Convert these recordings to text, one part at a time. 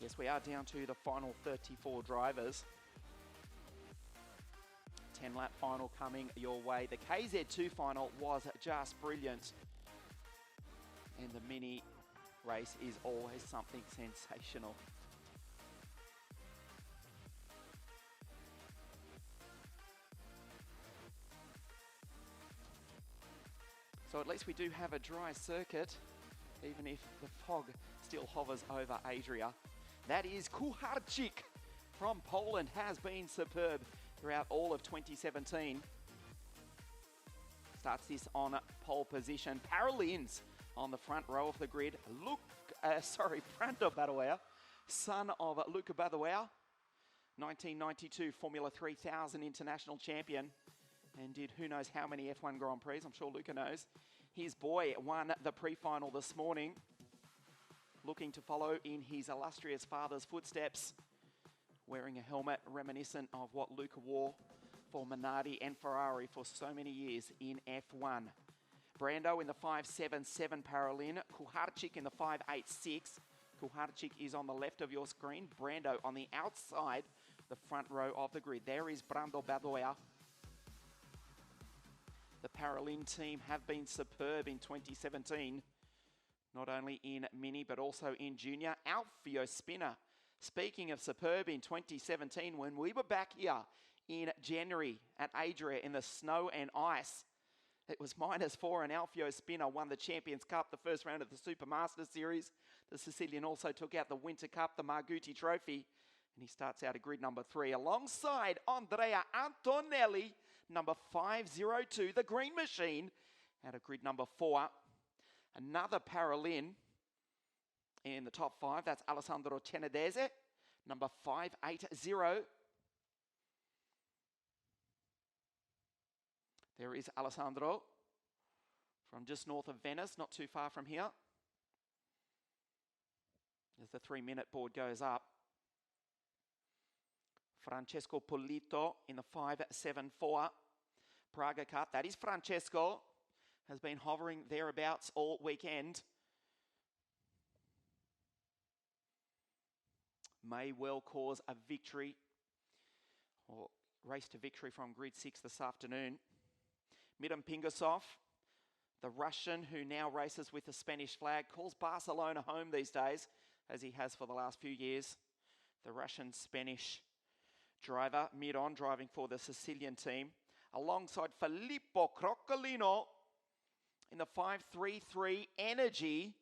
Yes, we are down to the final 34 drivers. 10-lap final coming your way. The KZ2 final was just brilliant. And the mini race is always something sensational. So at least we do have a dry circuit, even if the fog still hovers over Adria. That is Kuharczyk from Poland, has been superb throughout all of 2017. Starts this on pole position. Paralins on the front row of the grid. Brando Badoer, son of Luca Badoer, 1992 Formula 3000 international champion, and did who knows how many F1 Grand Prix. I'm sure Luca knows. His boy won the pre-final this morning, looking to follow in his illustrious father's footsteps, wearing a helmet reminiscent of what Luca wore for Minardi and Ferrari for so many years in F1. Brando in the 5.77 Paralin, Kuharczyk in the 5.86. Kuharczyk is on the left of your screen, Brando on the outside, the front row of the grid. There is Brando Badoer. The Paralin team have been superb in 2017, not only in Mini but also in Junior. Alfio Spinner, speaking of superb in 2017, when we were back here in January at Adria in the snow and ice, it was -4 and Alfio Spinner won the Champions Cup, the first round of the Supermaster Series. The Sicilian also took out the Winter Cup, the Margutti Trophy, and he starts out at grid number 3 alongside Andrea Antonelli, number 502, the Green Machine, out of grid number 4. Another Paralin in the top 5, that's Alessandro Cenedese, number 580. There is Alessandro from just north of Venice, not too far from here, as the 3-minute board goes up. Francesco Polito in the 5.74 Praga Cup. That is Francesco. Has been hovering thereabouts all weekend. May well cause a victory or race to victory from grid 6 this afternoon. Miran Pingasov, the Russian who now races with the Spanish flag, calls Barcelona home these days, as he has for the last few years. The Russian-Spanish driver, Miran, driving for the Sicilian team, alongside Filippo Croccolino in the 5.33 Energy.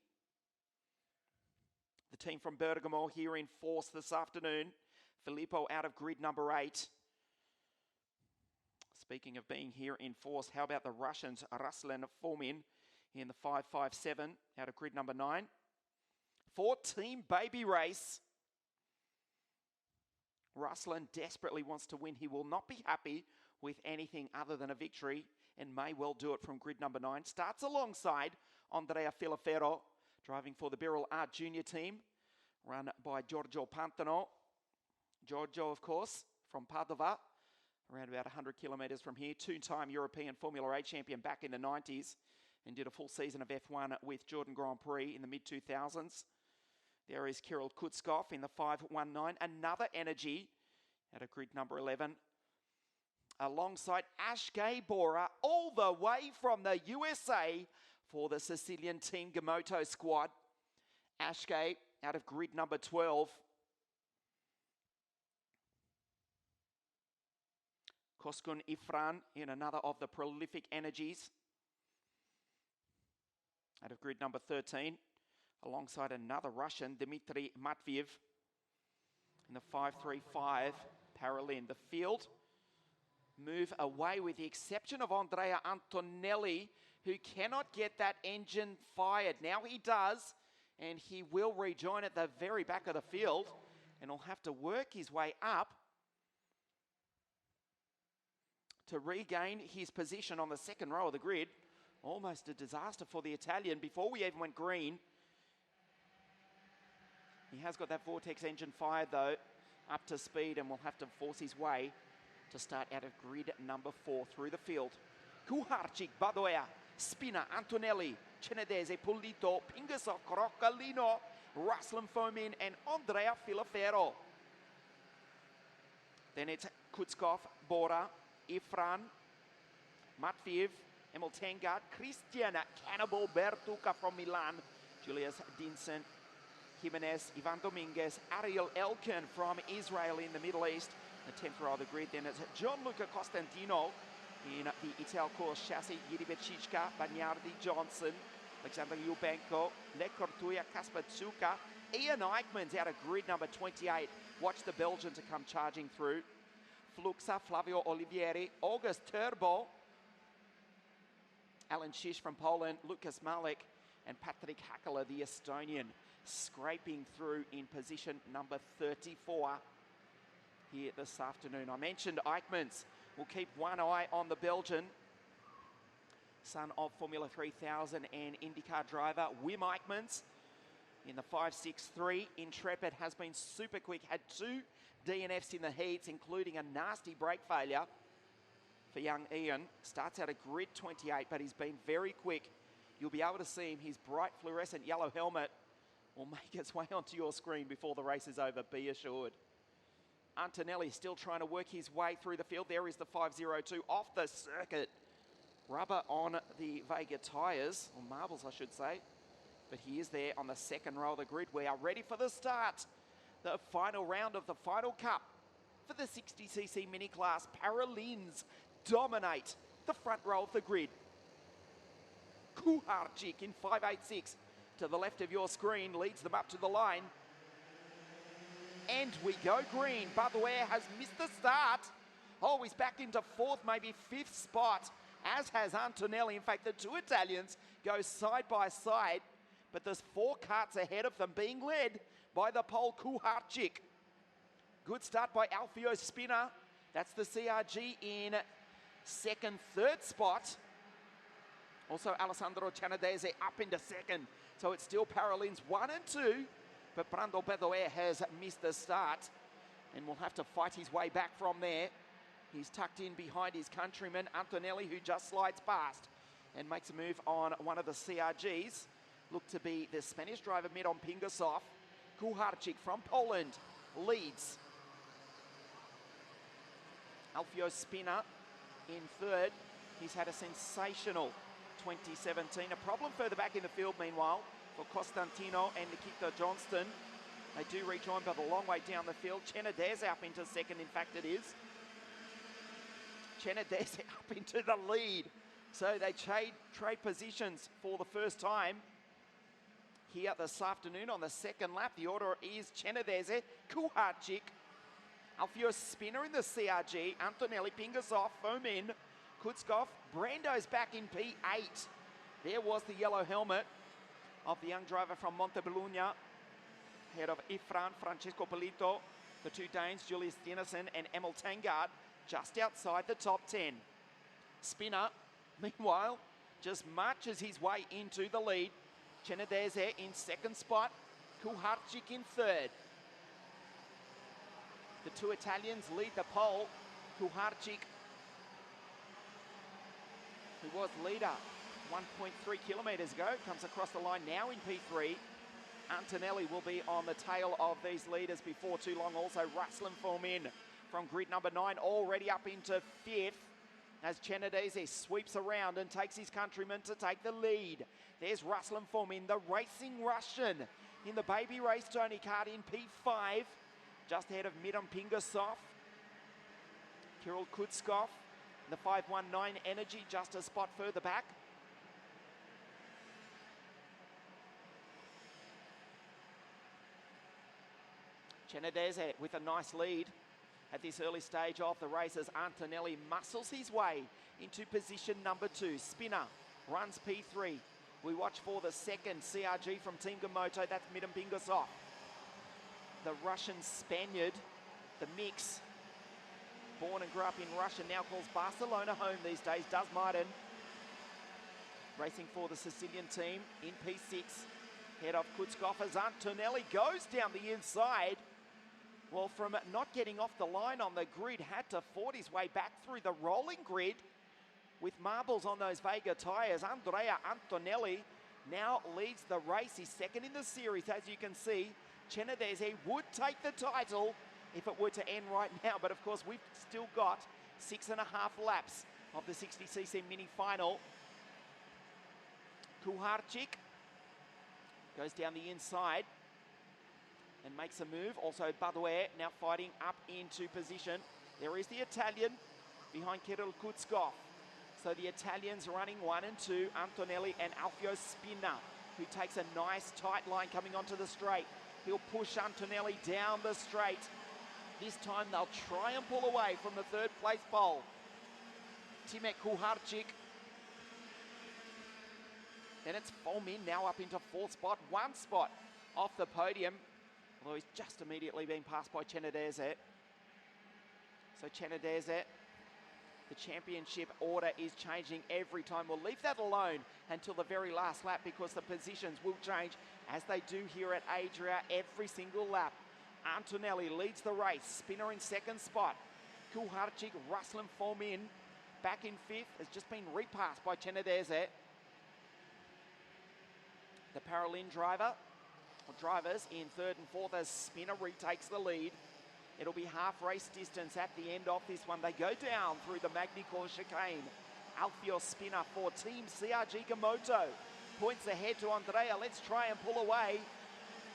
The team from Bergamo here in force this afternoon. Filippo out of grid number 8. Speaking of being here in force, how about the Russians, Ruslan Fomin in the 5.57 out of grid number 9. 4-team baby race. Ruslan desperately wants to win. He will not be happy with anything other than a victory and may well do it from grid number 9. Starts alongside Andrea Filafero, driving for the Birol Art Junior team, run by Giorgio Pantano. Giorgio, of course, from Padova, around about 100 kilometres from here. 2-time European Formula A champion back in the 90s and did a full season of F1 with Jordan Grand Prix in the mid-2000s. There is Kirill Kutskov in the 5.19. Another Energy at a grid number 11. Alongside Ashkei Bora, all the way from the USA for the Sicilian Team Gamoto squad. Ashkei out of grid number 12. Koskun Ifran in another of the prolific Energies out of grid number 13. Alongside another Russian, Dmitry Matviev in the 5.35 Paralin. The field move away with the exception of Andrea Antonelli, who cannot get that engine fired. Now he does, and he will rejoin at the very back of the field, and will have to work his way up to regain his position on the second row of the grid. Almost a disaster for the Italian before we even went green. He has got that Vortex engine fired though, up to speed, and will have to force his way to start out of grid number 4 through the field. Kuharczyk, Badoer, Spinner, Antonelli, Cenedese, Polito, Pingasov, Croccolino, Ruslan Fomin and Andrea Filafero. Then it's Kutskov, Bora, Ifran, Matviev, Emil Tengard, Christian Cannibal Bertuca from Milan, Julius Dinsen, Jimenez, Ivan Dominguez, Ariel Elkin from Israel in the Middle East. The 10th row of the grid, then it's Gianluca Costantino in the Italcorp chassis, Yuri Bechichka, Bagnardi, Johnson, Alexander Yubenko, Le Cortuia, Kasper Tsuka, Ian Eichmann's out of grid number 28. Watch the Belgian to come charging through. Fluxa, Flavio Olivieri, August Turbo, Alan Shish from Poland, Lukas Malik, and Patrick Hakala, the Estonian, scraping through in position number 34 here this afternoon. I mentioned Eichmann's will keep one eye on the Belgian, son of Formula 3000 and IndyCar driver Wim Eichmann's in the 5.63. Intrepid has been super quick, had 2 DNFs in the heats, including a nasty brake failure for young Ian. Starts out a grid 28, but he's been very quick. You'll be able to see him. His bright fluorescent yellow helmet will make its way onto your screen before the race is over, be assured. Antonelli still trying to work his way through the field. There is the 502 off the circuit. Rubber on the Vega tyres, or marbles I should say. But he is there on the second row of the grid. We are ready for the start. The final round of the final cup for the 60cc mini class. Paralins dominate the front row of the grid. Kuharczyk in 5.86 to the left of your screen leads them up to the line. And we go green. Badouer has missed the start. Oh, he's back into 4th, maybe 5th spot, as has Antonelli. In fact, the 2 Italians go side by side, but there's 4 carts ahead of them being led by the Pole Kuharczyk. Good start by Alfio Spina. That's the CRG in 2nd, 3rd spot. Also Alessandro Cianedese up into 2nd. So it's still Paralins 1 and 2. But Brando Badouer has missed the start and will have to fight his way back from there. He's tucked in behind his countryman, Antonelli, who just slides past and makes a move on one of the CRGs. Look to be the Spanish driver, Miron Pingasov. Kuharczyk from Poland leads. Alfio Spina in 3rd. He's had a sensational 2017. A problem further back in the field, meanwhile, for Costantino and Nikita Johnston. They do rejoin, but a long way down the field. Cianedese up into 2nd, in fact it is. Cianedese up into the lead. So they trade positions for the first time here this afternoon on the 2nd lap. The order is Cianedese, Kuharczyk, Alfio Spina in the CRG, Antonelli, Pingasov, Fomin, Kutskov. Brando's back in P8. There was the yellow helmet of the young driver from Montebelluna, head of Ifran, Francesco Polito, the 2 Danes, Julius Dinesen and Emil Tengard, just outside the top 10. Spina, meanwhile, just marches his way into the lead. Cianedese in 2nd spot, Kuharczyk in 3rd. The 2 Italians lead the pole. Kuharczyk, who was leader 1.3 kilometres ago, comes across the line now in P3. Antonelli will be on the tail of these leaders before too long. Also, Ruslan Fomin from grid number 9, already up into 5th, as Cianedese sweeps around and takes his countryman to take the lead. There's Ruslan Fomin, the racing Russian, in the baby race Tony Kart in P5, just ahead of Miron Pingasov. Kirill Kutskov, the 519 Energy, just a spot further back. Cianedese with a nice lead at this early stage of the race as Antonelli muscles his way into position number 2. Spina runs P3. We watch for the 2nd CRG from Team Gamoto. That's Miron Pingasov. The Russian Spaniard, the mix. Born and grew up in Russia, now calls Barcelona home these days, does Martin. Racing for the Sicilian team in P6. Head of Kutskov as Antonelli goes down the inside. Well, from not getting off the line on the grid, had to ford his way back through the rolling grid with marbles on those Vega tyres. Andrea Antonelli now leads the race. He's second in the series, as you can see. Cenedese would take the title if it were to end right now, but of course we've still got 6.5 laps of the 60cc mini final. Kuharczyk goes down the inside and makes a move. Also Badouer now fighting up into position. There is the Italian behind Kirill Kutskov. So the Italians running 1 and 2, Antonelli and Alfio Spina, who takes a nice tight line coming onto the straight. He'll push Antonelli down the straight. This time they'll try and pull away from the third place pole. Timek Kuharczyk. And it's Fomin now up into fourth spot, 1 spot off the podium. Although he's just immediately been passed by Cenedese. So Cenedese, the championship order is changing every time. We'll leave that alone until the very last lap because the positions will change as they do here at Adria every single lap. Antonelli leads the race, Spinner in second spot. Kuharczyk, Ruslan Fomin back in fifth, has just been repassed by Cenedese. The Paralin drivers in third and fourth as Spinner retakes the lead. It'll be half race distance at the end of this one. They go down through the Magny-Cours chicane. Alfio Spina for Team CRG Komoto. Points ahead to Andrea. Let's try and pull away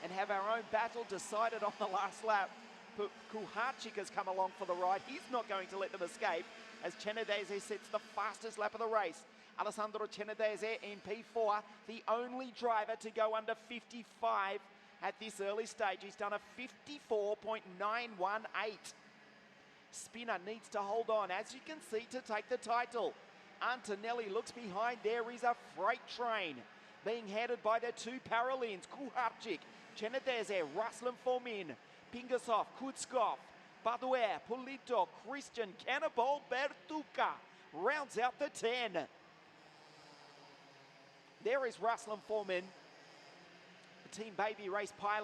and have our own battle decided on the last lap. But Kuharczyk has come along for the ride. He's not going to let them escape as Cenedese sets the fastest lap of the race. Alessandro Cenedese in P4, the only driver to go under 55 at this early stage. He's done a 54.918. Spinner needs to hold on, as you can see, to take the title. Antonelli looks behind. There is a freight train being headed by the 2 Paralins, Kuharczyk, Cenedese, Ruslan Fomin, Pingasov, Kutskov, Badouer, Polito, Christian, Cannibal, Bertuca rounds out the 10. There is Ruslan Fomin, the Team Baby Race pilot.